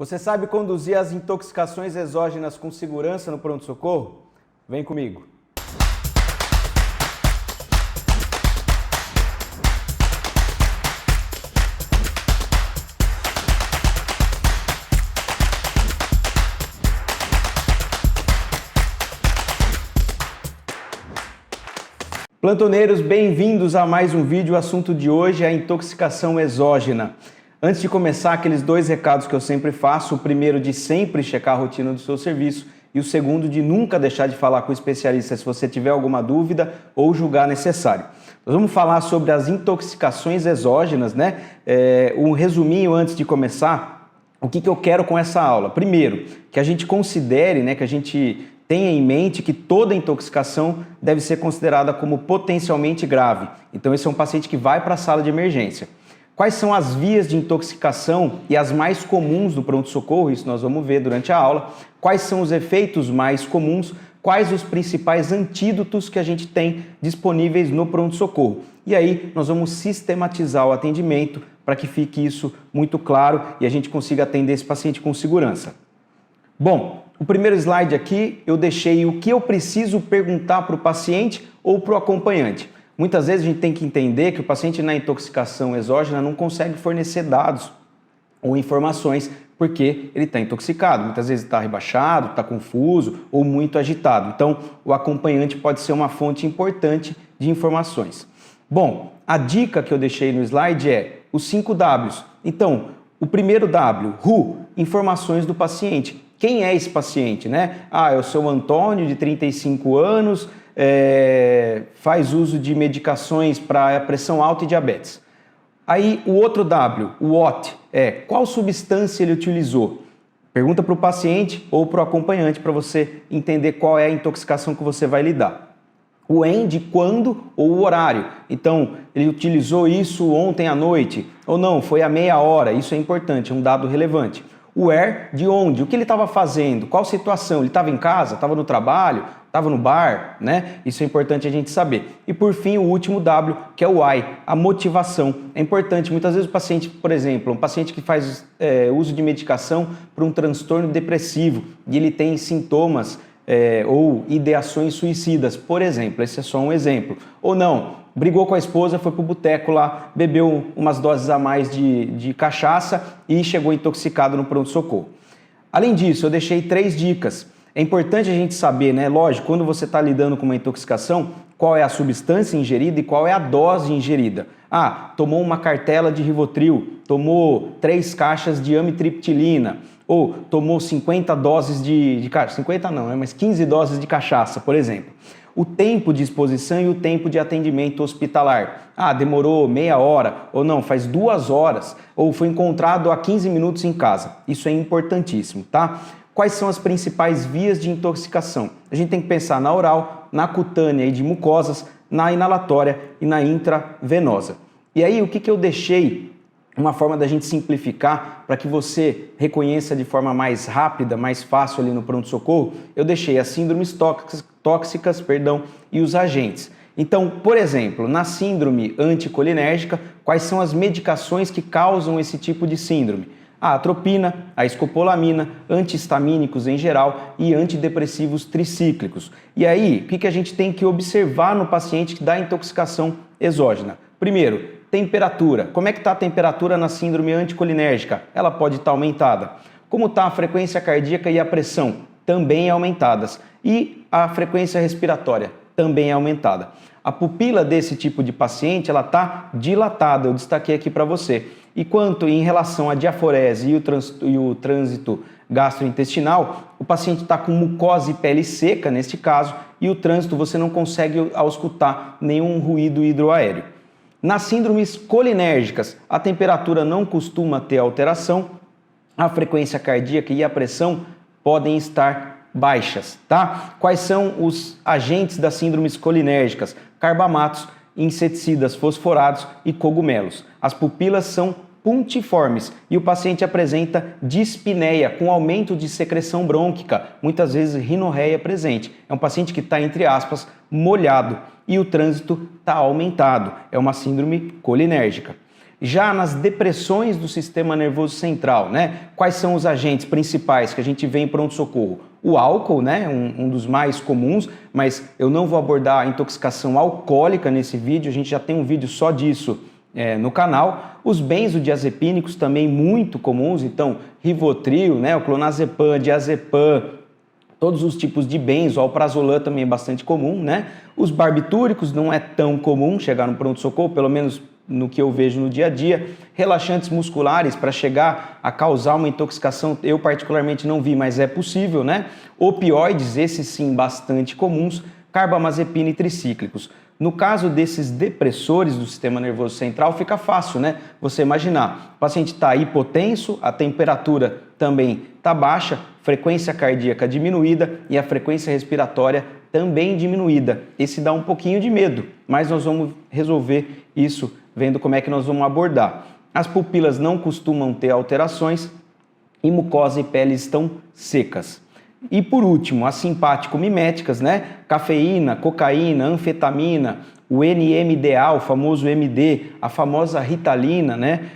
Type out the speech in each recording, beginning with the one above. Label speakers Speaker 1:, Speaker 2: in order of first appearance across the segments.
Speaker 1: Você sabe conduzir as intoxicações exógenas com segurança no pronto-socorro? Vem comigo! Plantoneiros, bem-vindos a mais um vídeo. O assunto de hoje é a intoxicação exógena. Antes de começar, aqueles dois recados que eu sempre faço. O primeiro de sempre checar a rotina do seu serviço e o segundo de nunca deixar de falar com o especialista se você tiver alguma dúvida ou julgar necessário. Nós vamos falar sobre as intoxicações exógenas, né? Um resuminho antes de começar. O que eu quero com essa aula? Primeiro, que a gente considere, né, que a gente tenha em mente que toda intoxicação deve ser considerada como potencialmente grave. Então esse é um paciente que vai para a sala de emergência. Quais são as vias de intoxicação e as mais comuns do pronto-socorro? Isso nós vamos ver durante a aula. Quais são os efeitos mais comuns? Quais os principais antídotos que a gente tem disponíveis no pronto-socorro? E aí nós vamos sistematizar o atendimento para que fique isso muito claro e a gente consiga atender esse paciente com segurança. Bom, o primeiro slide aqui eu deixei o que eu preciso perguntar para o paciente ou para o acompanhante. Muitas vezes a gente tem que entender que o paciente na intoxicação exógena não consegue fornecer dados ou informações porque ele está intoxicado. Muitas vezes está rebaixado, está confuso ou muito agitado. Então, o acompanhante pode ser uma fonte importante de informações. Bom, a dica que eu deixei no slide é os 5 Ws. Então, o primeiro W, WHO, informações do paciente. Quem é esse paciente, né? Eu sou o Antônio, de 35 anos, faz uso de medicações para pressão alta e diabetes. Aí o outro W, o WHAT, qual substância ele utilizou? Pergunta para o paciente ou para o acompanhante para você entender qual é a intoxicação que você vai lidar. O END, quando ou o horário. Então, ele utilizou isso ontem à noite ou não, foi à meia hora. Isso é importante, é um dado relevante. O where, de onde, o que ele estava fazendo, qual situação, ele estava em casa, estava no trabalho, estava no bar, né? Isso é importante a gente saber. E por fim, o último W, que é o why, a motivação. É importante, muitas vezes o paciente, por exemplo, um paciente que faz uso de medicação para um transtorno depressivo e ele tem sintomas ou ideações suicidas, por exemplo, esse é só um exemplo. Ou não, brigou com a esposa, foi pro boteco lá, bebeu umas doses a mais de cachaça e chegou intoxicado no pronto-socorro. Além disso, eu deixei 3 dicas. É importante a gente saber, né? Lógico, quando você está lidando com uma intoxicação, qual é a substância ingerida e qual é a dose ingerida. Tomou uma cartela de Rivotril, tomou 3 caixas de amitriptilina, ou tomou 50 doses de 50 não, mas 15 doses de cachaça, por exemplo. O tempo de exposição e o tempo de atendimento hospitalar. Demorou meia hora, ou não, faz 2 horas, ou foi encontrado há 15 minutos em casa. Isso é importantíssimo, tá? Quais são as principais vias de intoxicação? A gente tem que pensar na oral, na cutânea e de mucosas, na inalatória e na intravenosa. E aí, o que eu deixei? Uma forma da gente simplificar para que você reconheça de forma mais rápida, mais fácil ali no pronto-socorro, eu deixei as síndromes tóxicas e os agentes. Então, por exemplo, na síndrome anticolinérgica, quais são as medicações que causam esse tipo de síndrome? A atropina, a escopolamina, antihistamínicos em geral e antidepressivos tricíclicos. E aí, o que a gente tem que observar no paciente que dá intoxicação exógena? Primeiro, temperatura. Como é que está a temperatura na síndrome anticolinérgica? Ela pode estar aumentada. Como está a frequência cardíaca e a pressão? Também aumentadas. E a frequência respiratória? Também é aumentada. A pupila desse tipo de paciente, ela está dilatada, eu destaquei aqui para você. E quanto em relação à diaforese e o trânsito gastrointestinal, o paciente está com mucosa e pele seca, neste caso, e o trânsito você não consegue auscultar nenhum ruído hidroaéreo. Nas síndromes colinérgicas, a temperatura não costuma ter alteração, a frequência cardíaca e a pressão podem estar baixas, tá? Quais são os agentes das síndromes colinérgicas? Carbamatos, inseticidas fosforados e cogumelos. As pupilas são puntiformes e o paciente apresenta dispneia com aumento de secreção brônquica, muitas vezes rinorreia presente. É um paciente que está, entre aspas, molhado e o trânsito está aumentado. É uma síndrome colinérgica. Já nas depressões do sistema nervoso central, né? Quais são os agentes principais que a gente vê em pronto-socorro? O álcool, né? Um dos mais comuns, mas eu não vou abordar a intoxicação alcoólica nesse vídeo, a gente já tem um vídeo só disso no canal. Os benzodiazepínicos também muito comuns, então Rivotril, né? O clonazepam, diazepam, todos os tipos de benzo, o alprazolam também é bastante comum, né? Os barbitúricos não é tão comum chegar no pronto-socorro, pelo menos no que eu vejo no dia a dia. Relaxantes musculares para chegar a causar uma intoxicação, eu particularmente não vi, mas é possível, né? Opioides, esses sim bastante comuns, carbamazepina e tricíclicos. No caso desses depressores do sistema nervoso central, fica fácil, né? Você imaginar, o paciente está hipotenso, a temperatura também está baixa, frequência cardíaca diminuída e a frequência respiratória também diminuída. Esse dá um pouquinho de medo, mas nós vamos resolver isso vendo como é que nós vamos abordar. As pupilas não costumam ter alterações e mucosa e pele estão secas. E por último, as simpático-miméticas, né? Cafeína, cocaína, anfetamina, o NMDA, o famoso MD, a famosa Ritalina, né?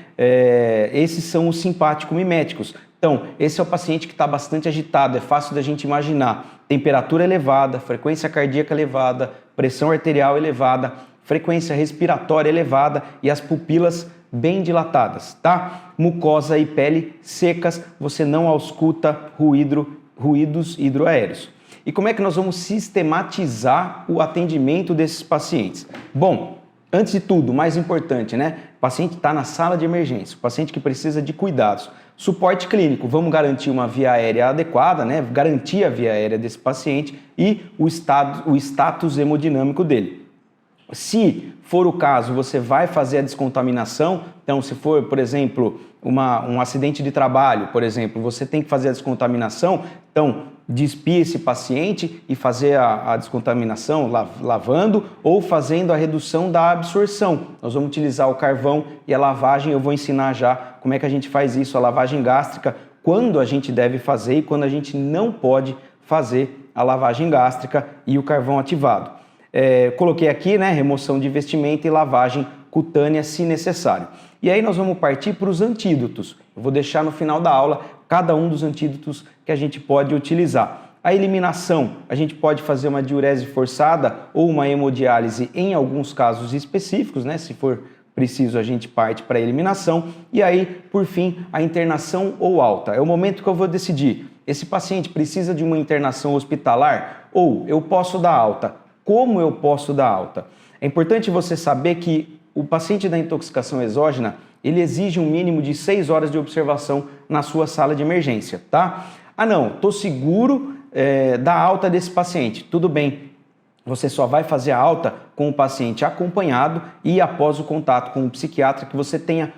Speaker 1: Esses são os simpático-miméticos. Então, esse é o paciente que está bastante agitado, é fácil da gente imaginar. Temperatura elevada, frequência cardíaca elevada, pressão arterial elevada, frequência respiratória elevada e as pupilas bem dilatadas, tá? Mucosa e pele secas, você não ausculta ruídos hidroaéreos. E como é que nós vamos sistematizar o atendimento desses pacientes? Bom, antes de tudo, mais importante, né? O paciente está na sala de emergência, o paciente que precisa de cuidados. Suporte clínico, vamos garantir uma via aérea adequada, né? Garantir a via aérea desse paciente e o status hemodinâmico dele. Se for o caso, você vai fazer a descontaminação, então se for, por exemplo, um acidente de trabalho, por exemplo, você tem que fazer a descontaminação, então despir esse paciente e fazer a descontaminação lavando ou fazendo a redução da absorção. Nós vamos utilizar o carvão e a lavagem, eu vou ensinar já como é que a gente faz isso, a lavagem gástrica, quando a gente deve fazer e quando a gente não pode fazer a lavagem gástrica e o carvão ativado. Coloquei aqui, né, remoção de vestimenta e lavagem cutânea se necessário. E aí nós vamos partir para os antídotos. Eu vou deixar no final da aula cada um dos antídotos que a gente pode utilizar. A eliminação, a gente pode fazer uma diurese forçada ou uma hemodiálise em alguns casos específicos, né? Se for preciso, a gente parte para a eliminação. E aí, por fim, a internação ou alta. É o momento que eu vou decidir. Esse paciente precisa de uma internação hospitalar ou eu posso dar alta? Como eu posso dar alta? É importante você saber que o paciente da intoxicação exógena, ele exige um mínimo de 6 horas de observação na sua sala de emergência, tá? Ah não, tô seguro da alta desse paciente. Tudo bem, você só vai fazer a alta com o paciente acompanhado e após o contato com o psiquiatra que você tenha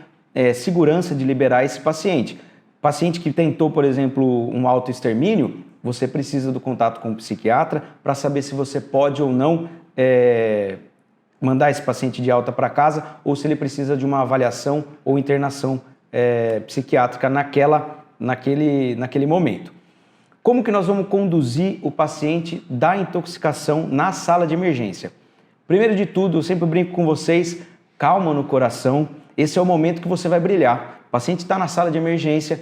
Speaker 1: segurança de liberar esse paciente. Paciente que tentou, por exemplo, um autoextermínio, você precisa do contato com o psiquiatra para saber se você pode ou não mandar esse paciente de alta para casa ou se ele precisa de uma avaliação ou internação psiquiátrica naquele momento. Como que nós vamos conduzir o paciente da intoxicação na sala de emergência? Primeiro de tudo, eu sempre brinco com vocês, calma no coração, esse é o momento que você vai brilhar. O paciente está na sala de emergência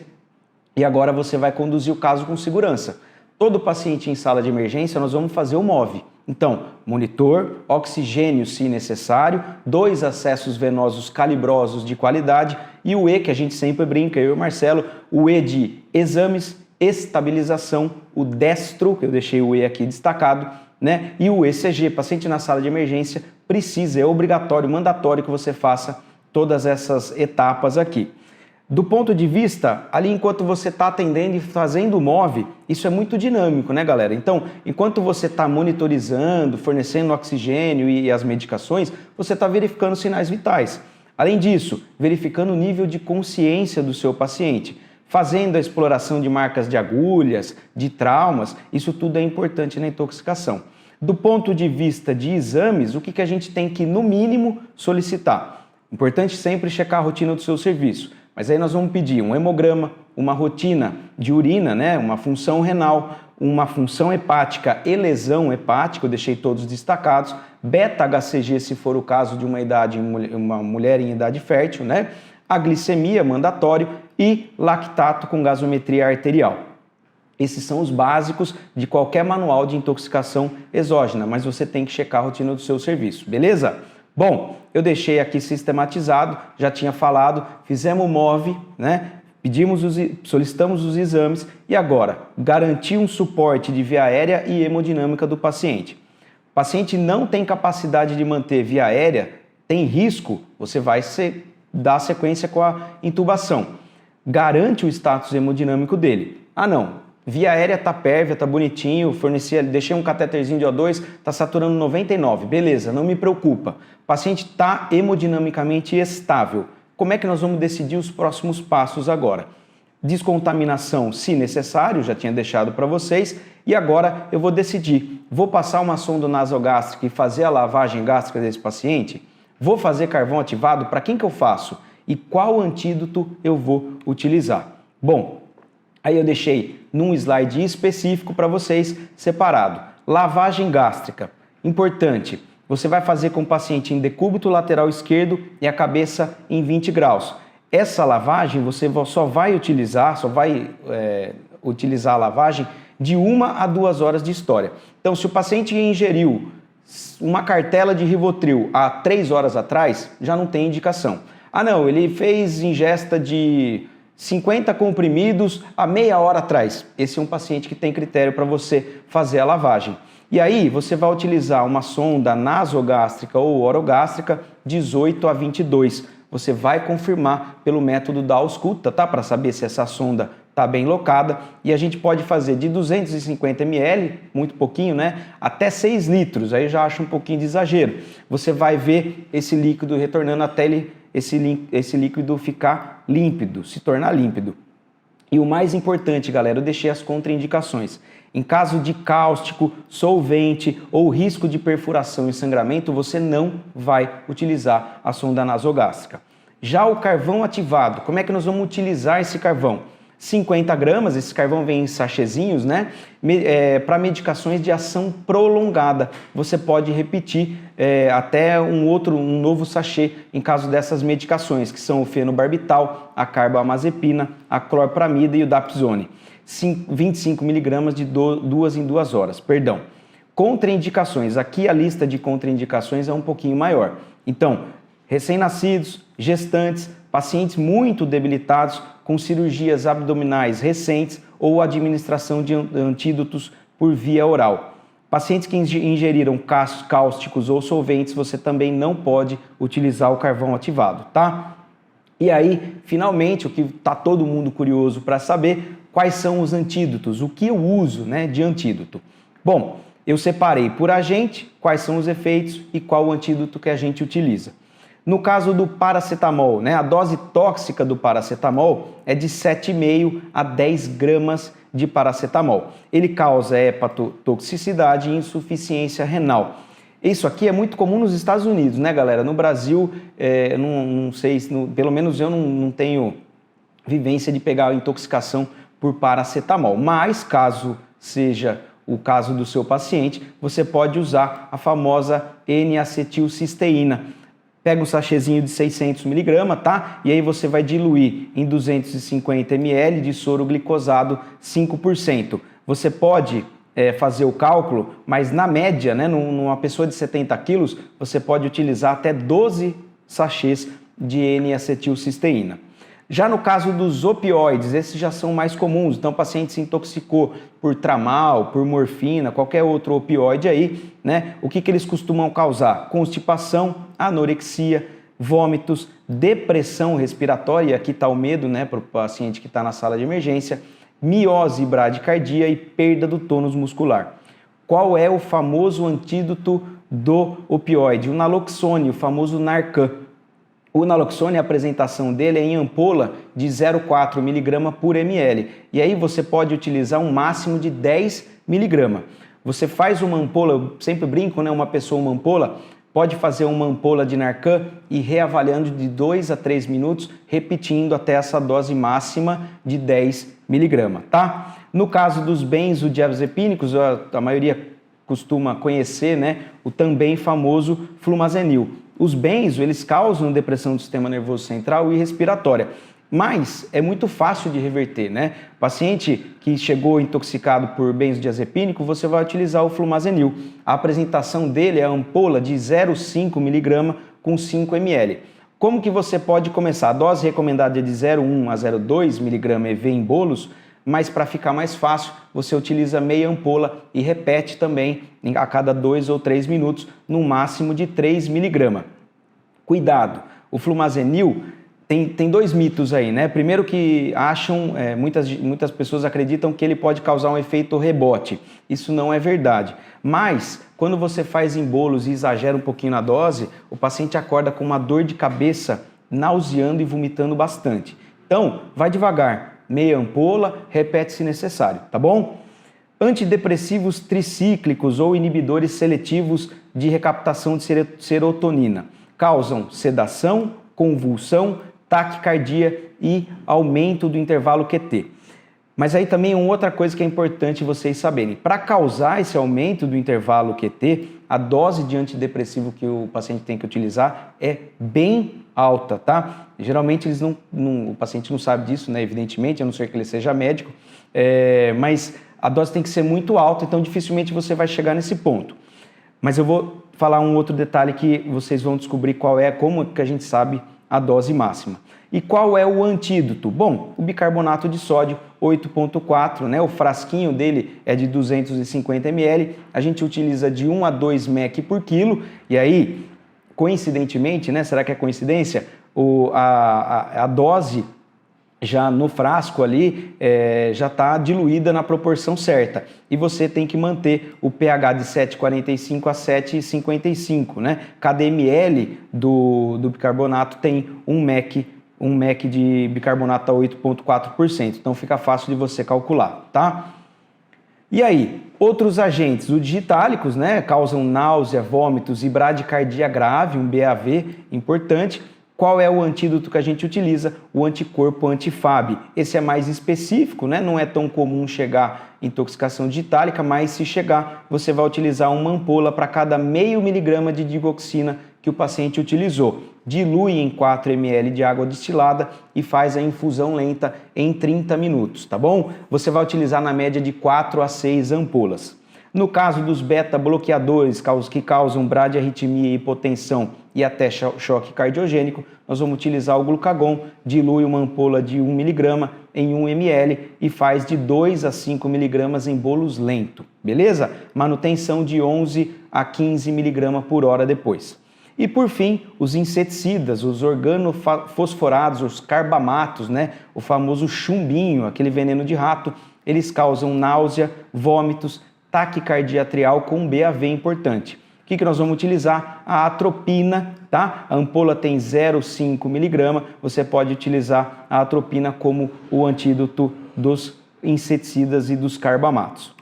Speaker 1: e agora você vai conduzir o caso com segurança. Todo paciente em sala de emergência nós vamos fazer o MOV. Então, monitor, oxigênio se necessário, 2 acessos venosos calibrosos de qualidade e o E que a gente sempre brinca, eu e o Marcelo, o E de exames, estabilização, o destro, que eu deixei o E aqui destacado, né? E o ECG, paciente na sala de emergência precisa, é obrigatório, mandatório que você faça todas essas etapas aqui. Do ponto de vista, ali enquanto você está atendendo e fazendo o MOV, isso é muito dinâmico, né, galera? Então, enquanto você está monitorizando, fornecendo oxigênio e as medicações, você está verificando sinais vitais. Além disso, verificando o nível de consciência do seu paciente, fazendo a exploração de marcas de agulhas, de traumas, isso tudo é importante na intoxicação. Do ponto de vista de exames, o que a gente tem que, no mínimo, solicitar? Importante sempre checar a rotina do seu serviço. Mas aí nós vamos pedir um hemograma, uma rotina de urina, né? Uma função renal, uma função hepática e lesão hepática, eu deixei todos destacados, beta-HCG se for o caso de uma mulher em idade fértil, né? A glicemia, mandatório, e lactato com gasometria arterial. Esses são os básicos de qualquer manual de intoxicação exógena, mas você tem que checar a rotina do seu serviço, beleza? Bom, eu deixei aqui sistematizado, já tinha falado, fizemos o MOV, né? Solicitamos os exames e agora garantir um suporte de via aérea e hemodinâmica do paciente. O paciente não tem capacidade de manter via aérea, tem risco, você vai dar sequência com a intubação. Garante o status hemodinâmico dele. Ah não, via aérea tá pérvia, tá bonitinho, deixei um cateterzinho de O2, tá saturando 99, beleza, não me preocupa. O paciente tá hemodinamicamente estável. Como é que nós vamos decidir os próximos passos agora? Descontaminação, se necessário, já tinha deixado para vocês, e agora eu vou decidir, vou passar uma sonda nasogástrica e fazer a lavagem gástrica desse paciente? Vou fazer carvão ativado? Para quem que eu faço? E qual antídoto eu vou utilizar? Bom, aí eu deixei num slide específico para vocês separado. Lavagem gástrica, importante. Você vai fazer com o paciente em decúbito lateral esquerdo e a cabeça em 20 graus. Essa lavagem você só vai utilizar a lavagem de 1 a 2 horas de história. Então, se o paciente ingeriu uma cartela de Rivotril há 3 horas atrás, já não tem indicação. Ah não, ele fez ingesta de 50 comprimidos há meia hora atrás. Esse é um paciente que tem critério para você fazer a lavagem. E aí você vai utilizar uma sonda nasogástrica ou orogástrica 18 a 22. Você vai confirmar pelo método da ausculta, tá? Para saber se essa sonda está bem locada. E a gente pode fazer de 250 ml, muito pouquinho, né? Até 6 litros, aí eu já acho um pouquinho de exagero. Você vai ver esse líquido retornando até esse líquido ficar límpido, se tornar límpido. E o mais importante, galera, eu deixei as contraindicações. Em caso de cáustico, solvente ou risco de perfuração e sangramento, você não vai utilizar a sonda nasogástrica. Já o carvão ativado, como é que nós vamos utilizar esse carvão? 50 gramas, esse carvão vem em sachêzinhos, né? Para medicações de ação prolongada. Você pode repetir até um novo sachê em caso dessas medicações, que são o fenobarbital, a carbamazepina, a clorpramida e o dapsone. 25 miligramas de 2 em 2 horas, perdão. Contraindicações, aqui a lista de contraindicações é um pouquinho maior. Então, recém-nascidos, gestantes, pacientes muito debilitados, com cirurgias abdominais recentes ou administração de antídotos por via oral. Pacientes que ingeriram cáusticos ou solventes, você também não pode utilizar o carvão ativado, tá? E aí, finalmente, o que está todo mundo curioso para saber, quais são os antídotos, o que eu uso, né, de antídoto. Bom, eu separei por agente, quais são os efeitos e qual o antídoto que a gente utiliza. No caso do paracetamol, né, a dose tóxica do paracetamol é de 7,5 a 10 gramas de paracetamol. Ele causa hepatotoxicidade e insuficiência renal. Isso aqui é muito comum nos Estados Unidos, né, galera? No Brasil, não sei, pelo menos eu não tenho vivência de pegar a intoxicação por paracetamol. Mas, caso seja o caso do seu paciente, você pode usar a famosa N-acetilcisteína. Pega um sachêzinho de 600 mg, tá? E aí você vai diluir em 250 ml de soro glicosado 5%. Você pode fazer o cálculo, mas na média, né, numa pessoa de 70 quilos, você pode utilizar até 12 sachês de N-acetilcisteína. Já no caso dos opioides, esses já são mais comuns, então o paciente se intoxicou por tramal, por morfina, qualquer outro opioide aí, né? O que eles costumam causar? Constipação, anorexia, vômitos, depressão respiratória, e aqui está o medo, né, para o paciente que está na sala de emergência, miose e bradicardia e perda do tônus muscular. Qual é o famoso antídoto do opioide? O naloxone, o famoso Narcan. O naloxone, a apresentação dele é em ampola de 0,4 mg por ml. E aí você pode utilizar um máximo de 10 mg. Você faz uma ampola, eu sempre brinco, né? Uma pessoa, uma ampola, pode fazer uma ampola de Narcan e reavaliando de 2 a 3 minutos, repetindo até essa dose máxima de 10 mg, tá? No caso dos benzodiazepínicos, a maioria costuma conhecer, né, o também famoso flumazenil. Os benzo, eles causam depressão do sistema nervoso central e respiratória, mas é muito fácil de reverter, né? Paciente que chegou intoxicado por benzodiazepínico, você vai utilizar o flumazenil. A apresentação dele é a ampola de 0,5 mg com 5 ml. Como que você pode começar? A dose recomendada é de 0,1 a 0,2 mg EV em bolos, mas para ficar mais fácil, você utiliza meia ampola e repete também a cada 2 ou 3 minutos, no máximo de 3 mg. Cuidado, o flumazenil tem dois mitos aí, né? Primeiro que acham, muitas pessoas acreditam que ele pode causar um efeito rebote. Isso não é verdade. Mas, quando você faz em bolos e exagera um pouquinho na dose, o paciente acorda com uma dor de cabeça, nauseando e vomitando bastante. Então, vai devagar, meia ampola, repete se necessário, tá bom? Antidepressivos tricíclicos ou inibidores seletivos de recaptação de serotonina causam sedação, convulsão, taquicardia e aumento do intervalo QT. Mas aí também uma outra coisa que é importante vocês saberem. Para causar esse aumento do intervalo QT, a dose de antidepressivo que o paciente tem que utilizar é bem alta, tá? Geralmente o paciente não sabe disso, né? Evidentemente, a não ser que ele seja médico, mas a dose tem que ser muito alta, então dificilmente você vai chegar nesse ponto. Mas eu vou falar um outro detalhe que vocês vão descobrir como que a gente sabe a dose máxima. E qual é o antídoto? Bom, o bicarbonato de sódio 8,4, né? O frasquinho dele é de 250 ml, a gente utiliza de 1 a 2 mEq por quilo, e aí, coincidentemente, né? Será que é coincidência? A dose já no frasco ali já está diluída na proporção certa. E você tem que manter o pH de 7,45 a 7,55, né? Cada ml do bicarbonato tem 1 mEq de bicarbonato a 8,4%. Então fica fácil de você calcular, tá? E aí, outros agentes, os digitálicos, né? Causam náusea, vômitos e bradicardia grave, um BAV importante. Qual é o antídoto que a gente utiliza? O anticorpo anti-FAB. Esse é mais específico, né? Não é tão comum chegar intoxicação digitálica, mas se chegar, você vai utilizar uma ampola para cada meio miligrama de digoxina que o paciente utilizou. Dilui em 4 ml de água destilada e faz a infusão lenta em 30 minutos, tá bom? Você vai utilizar na média de 4 a 6 ampolas. No caso dos beta-bloqueadores que causam bradiarritmia e hipotensão e até choque cardiogênico, nós vamos utilizar o glucagon, dilui uma ampola de 1 mg em 1 ml e faz de 2 a 5 mg em bolos lento, beleza? Manutenção de 11 a 15 mg por hora depois. E por fim, os inseticidas, os organofosforados, os carbamatos, né? O famoso chumbinho, aquele veneno de rato, eles causam náusea, vômitos, taquicardia atrial com BAV importante. O que nós vamos utilizar? A atropina, tá? A ampola tem 0,5 mg, você pode utilizar a atropina como o antídoto dos inseticidas e dos carbamatos.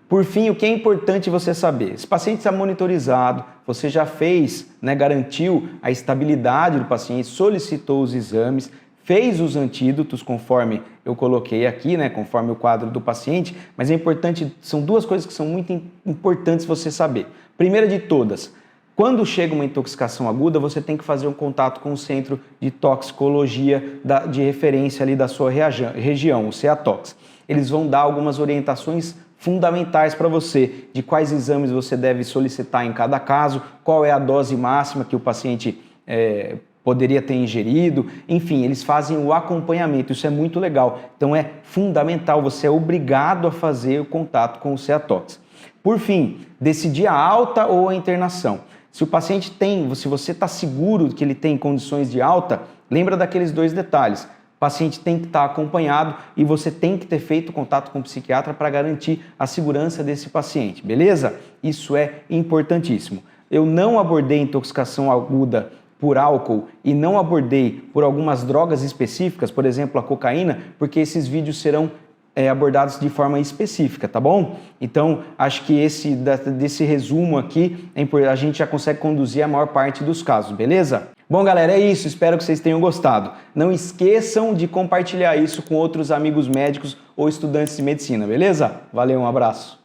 Speaker 1: Por fim, o que é importante você saber? Esse paciente está monitorizado, você já fez, né, garantiu a estabilidade do paciente, solicitou os exames, fez os antídotos conforme eu coloquei aqui, né, conforme o quadro do paciente, mas é importante, são duas coisas que são muito importantes você saber. Primeira de todas, quando chega uma intoxicação aguda, você tem que fazer um contato com o centro de toxicologia de referência ali da sua região, o CEATOX. Eles vão dar algumas orientações fundamentais para você, de quais exames você deve solicitar em cada caso, qual é a dose máxima que o paciente poderia ter ingerido, enfim, eles fazem o acompanhamento, isso é muito legal. Então é fundamental, você é obrigado a fazer o contato com o CEATOX. Por fim, decidir a alta ou a internação. Se o paciente se você está seguro que ele tem condições de alta, lembra daqueles dois detalhes. O paciente tem que estar acompanhado e você tem que ter feito contato com o psiquiatra para garantir a segurança desse paciente, beleza? Isso é importantíssimo. Eu não abordei intoxicação aguda por álcool e não abordei por algumas drogas específicas, por exemplo, a cocaína, porque esses vídeos serão abordados de forma específica, tá bom? Então, acho que desse resumo aqui, a gente já consegue conduzir a maior parte dos casos, beleza? Bom, galera, é isso. Espero que vocês tenham gostado. Não esqueçam de compartilhar isso com outros amigos médicos ou estudantes de medicina, beleza? Valeu, um abraço.